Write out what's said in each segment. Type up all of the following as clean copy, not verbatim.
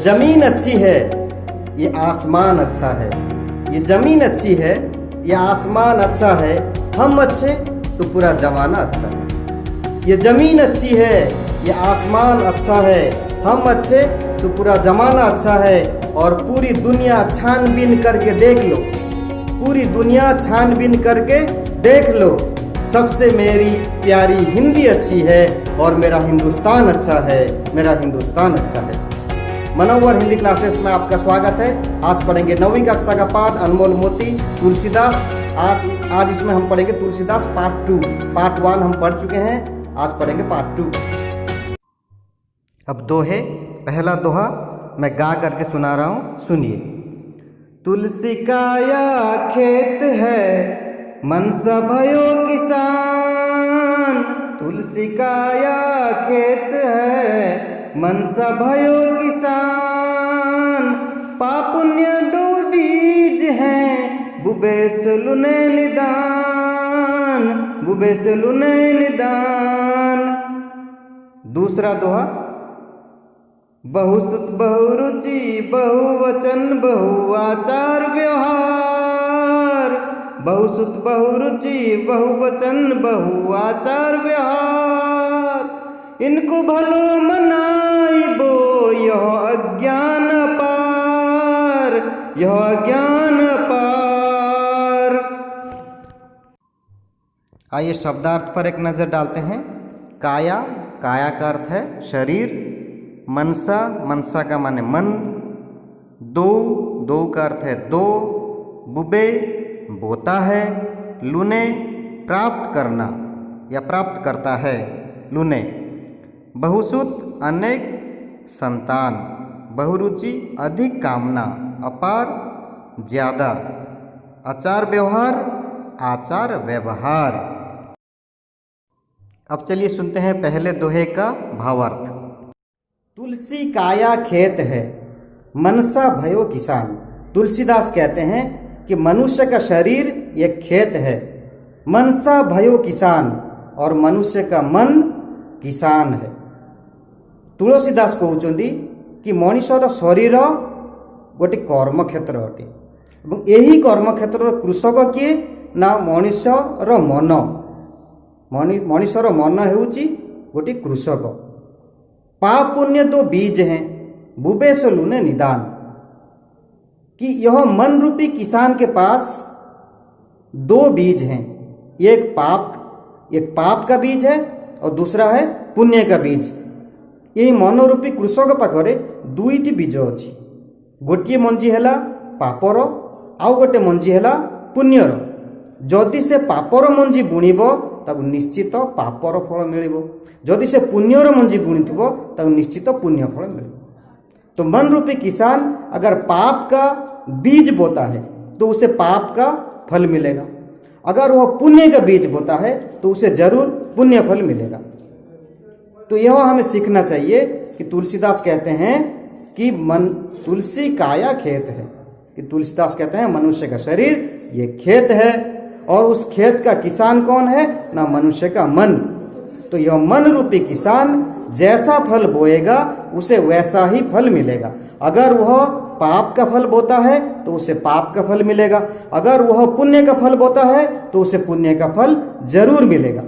जमीन अच्छी है, ये आसमान अच्छा है। ये जमीन अच्छी है, ये आसमान अच्छा है। हम अच्छे तो पूरा जमाना अच्छा है। ये जमीन अच्छी है, ये आसमान अच्छा है। हम अच्छे तो पूरा जमाना अच्छा है। और पूरी दुनिया छानबीन करके देख लो, पूरी दुनिया छानबीन करके देख लो, सबसे मेरी प्यारी हिंदी अच्छी है और मेरा हिंदुस्तान अच्छा है, मेरा हिंदुस्तान अच्छा है। मनोवर हिंदी क्लासेस में आपका स्वागत है। आज पढ़ेंगे 9वीं कक्षा का पाठ अनमोल मोती तुलसीदास। आज इसमें हम पढ़ेंगे तुलसीदास पार्ट 2। पार्ट 1 हम पढ़ चुके हैं, आज पढ़ेंगे पार्ट 2। अब दोहे, पहला दोहा मैं गा करके सुना रहा हूँ, सुनिए। तुलसी काया खेत है, मनसा भयो किसान। तुलसी काया खेत है, मनसा भयो किसान। पापुण्य दो बीज हैं, बुबेस लुने निदान, बुबेस लुने निदान। दूसरा दोहा, बहुसुत बहुरुचि बहुवचन बहुआचार व्यवहार। बहुसुत बहुरुचि बहुवचन बहुआचार व्यवहार। इनको भलो मनाइबो यह अज्ञान पार, यह अज्ञान पार। आइए शब्दार्थ पर एक नजर डालते हैं। काया, काया का अर्थ है शरीर। मनसा, मनसा का माने मन। दो, दो का अर्थ है दो। बुबे, बोता है। लुने, प्राप्त करना या प्राप्त करता है, लुने। बहुसुत, अनेक संतान। बहुरुचि, अधिक कामना। अपार, ज्यादा। आचार व्यवहार, आचार व्यवहार। अब चलिए सुनते हैं पहले दोहे का भावार्थ। तुलसी काया खेत है, मनसा भयो किसान। तुलसीदास कहते हैं कि मनुष्य का शरीर एक खेत है, मनसा भयो किसान, और मनुष्य का मन किसान है। तुलसीदास कहउचंदी कि मनुष्यर शरीर गोटे कर्मक्षेत्र अटे এবং ଏହି କର୍ମକ୍ଷେତ୍ରର କୃଷକ କିଏ ନା ମଣିଷର ମନ। ମଣିଷର ମନ ହେଉଛି ଗୋଟିଏ କୃଷକ। पाप पुण्य दो बीज हैं, बुबे से लूने निदान। कि यह मन रूपी किसान के पास दो बीज हैं, एक पाप का बीज है और दूसरा है पुण्य का बीज। यही मन रूपी कृषक पाखरे दुईटी बीज अच्छी। गोटे मंजी है पापर, आउ गोटे मंजी है पुण्यर। जदि से पापर मंजी बुणिब ताकू निश्चित पापर फल मिल। जदि से पुण्यर मंजी बुणीथिबो ताकू निश्चित पुण्य फल मिल। तो मन रूपी किसान अगर पाप का बीज बोता है तो उसे पाप का फल मिलेगा। अगर वह पुण्य का बीज बोता है तो उसे जरूर पुण्य फल मिलेगा। तो यह हमें सीखना चाहिए कि तुलसीदास कहते हैं कि तुलसी काया खेत है, कि तुलसीदास कहते हैं मनुष्य का शरीर ये खेत है और उस खेत का किसान कौन है ना मनुष्य का मन। तो यह मन रूपी किसान जैसा फल बोएगा उसे वैसा ही फल मिलेगा। अगर वह पाप का फल बोता है तो उसे पाप का फल मिलेगा, अगर वह पुण्य का फल बोता है तो उसे पुण्य का फल जरूर मिलेगा।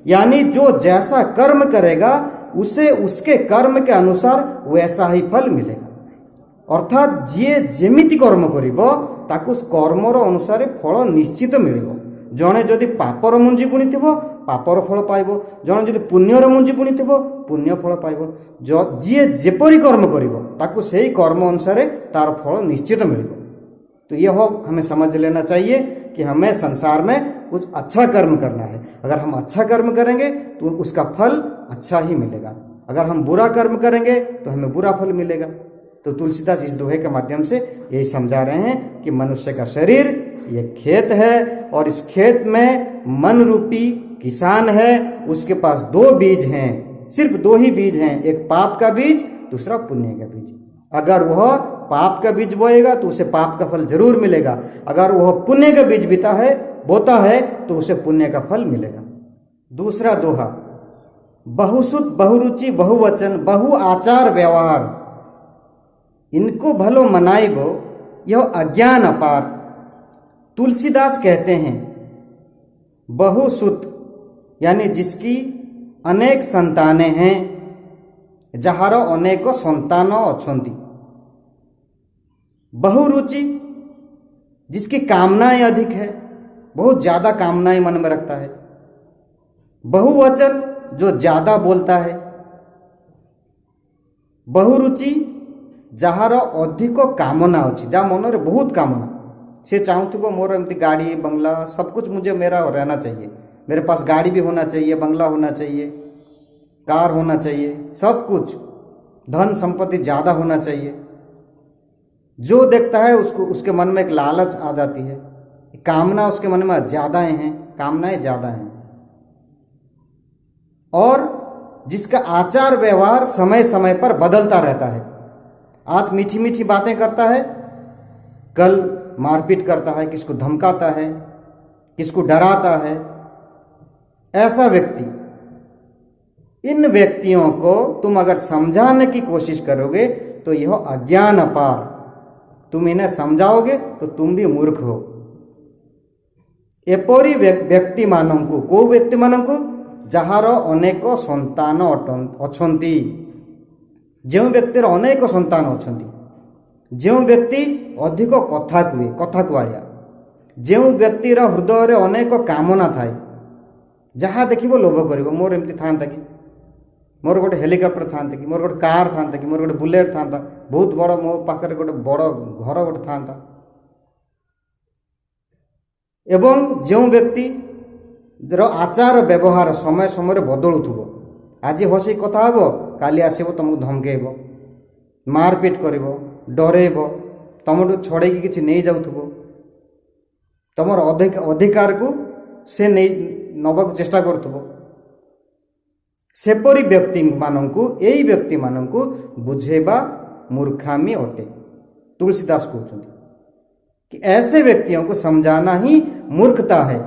यानी जो जैसा कर्म करेगा उसे उसके कर्म के अनुसार वैसा ही फल मिलेगा। अर्थात जी जेमिति कर्म करिबो ताकू कर्मर अनुसार फल निश्चित मिलिबो। जणे जदि पापर मुंजी बुणीथिबो पापर फल पाइबो, जणे जदि पुण्यर मुंजी बुणीथिबो पुण्य फल पाइबो। जी जेपरि कर्म करिबो ताकू सेही कर्म अनुसार तार फल निश्चित मिलिबो। तो यह हमें समझ लेना चाहिए कि हमें संसार में कुछ अच्छा कर्म करना है। अगर हम अच्छा कर्म करेंगे तो उसका फल अच्छा ही मिलेगा, अगर हम बुरा कर्म करेंगे तो हमें बुरा फल मिलेगा। तो तुलसीदास इस दोहे के माध्यम से यही समझा रहे हैं कि मनुष्य का शरीर ये खेत है और इस खेत में मन रूपी किसान है, उसके पास दो बीज हैं, सिर्फ दो ही बीज हैं, एक पाप का बीज दूसरा पुण्य का बीज। अगर वह पाप का बीज बोएगा तो उसे पाप का फल जरूर मिलेगा, अगर वह पुण्य का बीज बोता है तो उसे पुण्य का फल मिलेगा। दूसरा दोहा, बहुसुत बहुरुचि बहुवचन बहु आचार व्यवहार। इनको भलो मनाइबो यह अज्ञान अपार। तुलसीदास कहते हैं बहुसुत यानी जिसकी अनेक संतानें हैं, जहार अनेक संतान अछंती। बहुरुचि जिसकी कामनाएं अधिक है, बहुत ज्यादा कामनाएं मन में रखता है। बहुवचन जो ज्यादा बोलता है। बहुरुचि जहार अधिक कामना अच्छी, जहाँ मन में बहुत कामना, से चाहूथो मोर एमती गाड़ी बंगला सब कुछ मुझे मेरा रहना चाहिए, मेरे पास गाड़ी भी होना चाहिए, बंगला होना चाहिए, कार होना चाहिए, सब कुछ धन संपत्ति ज्यादा होना चाहिए। जो देखता है उसको उसके मन में एक लालच आ जाती है, कामना उसके मन में ज्यादा हैं, कामनाएं ज्यादा हैं। और जिसका आचार व्यवहार समय समय पर बदलता रहता है। आज मीठी मीठी बातें करता है, कल मारपीट करता है, किसको धमकाता है, किसको डराता है। ऐसा व्यक्ति, इन व्यक्तियों को तुम अगर समझाने की कोशिश करोगे तो यह अज्ञान अपार। तुम इन्हें समझाओगे तो तुम भी मूर्ख हो। एपरी व्यक्ति मानंकु, को व्यक्ति मानंकु जहार अनेक संतान अछंती, जो व्यक्तिर अनेक संतान अछंती, जो व्यक्ति अधिक कथा कहे, कथा कुआड़िया, जो व्यक्तिर हृदय रे अनेक कामना थाए, जहाँ देखिबो लोभ करिबो, मोर एमती थांता कि, मोर गोटे हेलिकॉप्टर थांता कि, मोर गोटे कार थांता कि, मोर गोटे बुलेट थांता, बहुत बड़ मो पाखरे गोटे बड़ घर गोटे थांता। एवं जो व्यक्ति रो आचार व्यवहार समय समय बदलुथुबो, आज हसी कथा हबो, काली आसीबो तुमको धमकेइबो, मारपीट करिबो, डरेइबो, तुमठु छड़ेकी किछि नहीं जाउथुबो, तुमर अधिकार को से नहीं नबाक चेष्टा करुथुबो। सेपरी व्यक्ति मानंकु, एई व्यक्ति मानंकु बुझेबा मूर्खामी अटे। तुलसीदास कहते कि ऐसे व्यक्तियों को समझाना ही मूर्खता है।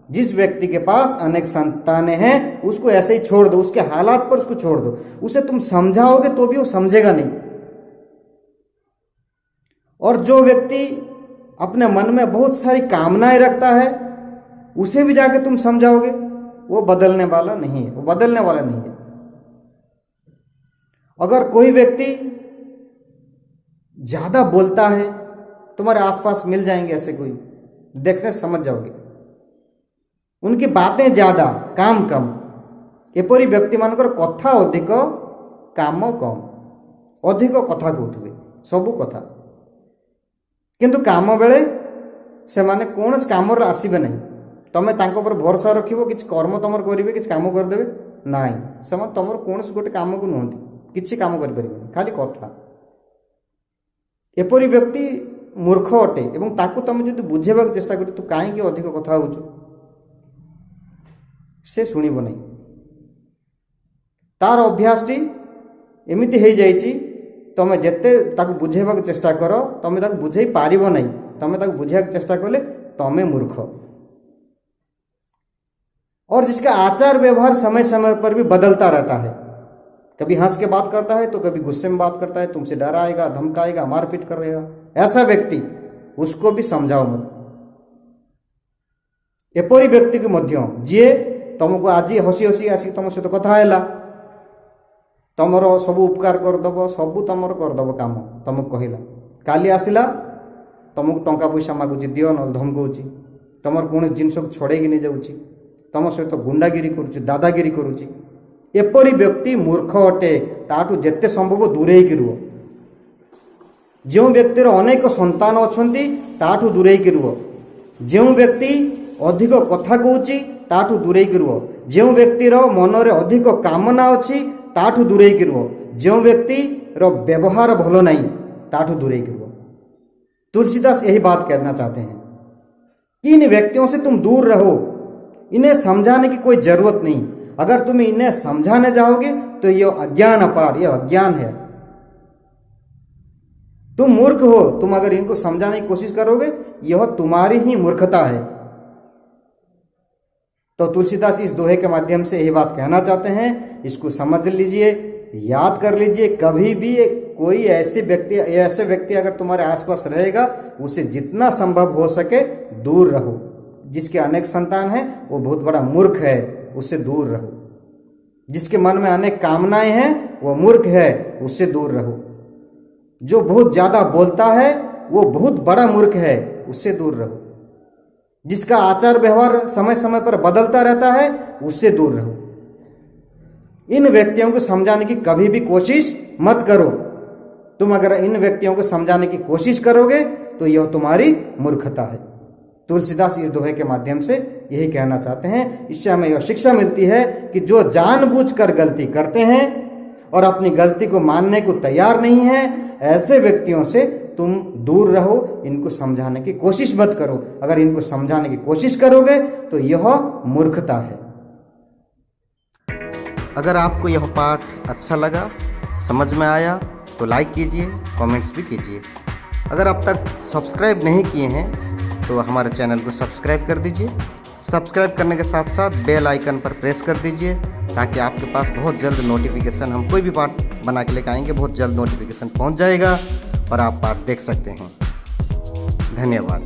जिस व्यक्ति के पास अनेक संतानें हैं उसको ऐसे ही छोड़ दो, उसके हालात पर उसको छोड़ दो, उसे तुम समझाओगे तो भी वो समझेगा नहीं। और जो व्यक्ति अपने मन में बहुत सारी कामनाएं रखता है उसे भी जाके तुम समझाओगे, वो बदलने वाला नहीं है, वो बदलने वाला नहीं है। अगर कोई व्यक्ति ज्यादा बोलता है, तुम्हारे आसपास मिल जाएंगे ऐसे, कोई देखने समझ जाओगे, उनकी बातें ज्यादा काम कम। एपरी व्यक्ति मानकर कथा अधिक काम कम, अधिक कथा कहते सबू कथा, किंतु काम बेले से माने कौन काम आसबे नहीं। तमें तांको पर भरोसा रखिबो, किछ कर्म तमर करिवे, किछ काम करदेवे नाई, से तमर कौन गोटे काम को नुहति, किछि काम करि परिबे, खाली कथा। एपरी व्यक्ति मूर्ख अटे एवं ताकू तमे जदि बुझेबा चेष्टा करी, तू काहेकि अधिक कथा होछु, से शुणिब नहीं। तार अभ्यासटी एमिति हो जाइछि, तमे जेते ताकू बुझेबा चेष्टा कर, तमे ताकू बुझेई पारिबो नहीं। तमे ताकू बुझेबा चेष्टा कले तमे मूर्ख। और जिसका आचार व्यवहार समय समय पर भी बदलता रहता है, कभी हंस के बात करता है तो कभी गुस्से में बात करता है, तुमसे डराएगा, धमकाएगा, मारपीट कर देगा, ऐसा व्यक्ति उसको भी समझाओ मत। एपरी व्यक्ति के मध्य जी तुमको आज हसी हसी आसिक तुम सहित कथा है, तुमर सब उपकार करदेव, सब तुम करदेव काम, तुमको कहला, काली आसला तुमको टंका पैसा मागुची दियो न धमकाउची, तुमर कौन जिनस छड़ेकी नहीं जाऊँगी, तुम सहित गुंडागिरी करुच्ची, दादागिरी करुच्ची। एपरी व्यक्ति मूर्ख अटे, ताठू जेते संभव दूरेकी रुह। जो व्यक्तिर अनेक संतान अछंती ताठू दूरेकी रुह। जो व्यक्ति अधिक कथा कहूची ताठू दूरेकी रुह। जो व्यक्तिर मनरे अधिक कामना अच्छी ताठू दूरेकी रुह। जो व्यक्तिर व्यवहार भलो नहीं ताठू दूरेकी रुह। तुलसीदास यही बात कहना चाहते हैं कि इन व्यक्तियों से तुम दूर रहो, इन्हें समझाने की कोई जरूरत नहीं। अगर तुम इन्हें समझाने जाओगे तो यह अज्ञान अपार, यह अज्ञान है, तुम मूर्ख हो। तुम अगर इनको समझाने की कोशिश करोगे यह तुम्हारी ही मूर्खता है। तो तुलसीदास इस दोहे के माध्यम से यही बात कहना चाहते हैं। इसको समझ लीजिए, याद कर लीजिए, कभी भी कोई ऐसे व्यक्ति अगर तुम्हारे आसपास रहेगा, उसे जितना संभव हो सके दूर रहो। जिसके अनेक संतान है वो बहुत बड़ा मूर्ख है, उससे दूर रहो। जिसके मन में अनेक कामनाएं हैं वो मूर्ख है, उससे दूर रहो। जो बहुत ज्यादा बोलता है वो बहुत बड़ा मूर्ख है, उससे दूर रहो। जिसका आचार व्यवहार समय समय पर बदलता रहता है, उससे दूर रहो। इन व्यक्तियों को समझाने की कभी भी कोशिश मत करो। तुम अगर इन व्यक्तियों को समझाने की कोशिश करोगे तो यह तुम्हारी मूर्खता है। तुलसीदास इस दोहे के माध्यम से यही कहना चाहते हैं। इससे हमें यह शिक्षा मिलती है कि जो जानबूझकर गलती करते हैं और अपनी गलती को मानने को तैयार नहीं है, ऐसे व्यक्तियों से तुम दूर रहो। इनको समझाने की कोशिश मत करो। अगर इनको समझाने की कोशिश करोगे तो यह मूर्खता है। अगर आपको यह पाठ अच्छा लगा, समझ में आया, तो लाइक कीजिए, कमेंट्स भी कीजिए। अगर अब तक सब्सक्राइब नहीं किए हैं तो हमारे चैनल को सब्सक्राइब कर दीजिए। सब्सक्राइब करने के साथ साथ बेल आइकन पर प्रेस कर दीजिए, ताकि आपके पास बहुत जल्द नोटिफिकेशन, हम कोई भी पाठ बना के लेकर आएंगे, बहुत जल्द नोटिफिकेशन पहुंच जाएगा और आप पाठ देख सकते हैं। धन्यवाद।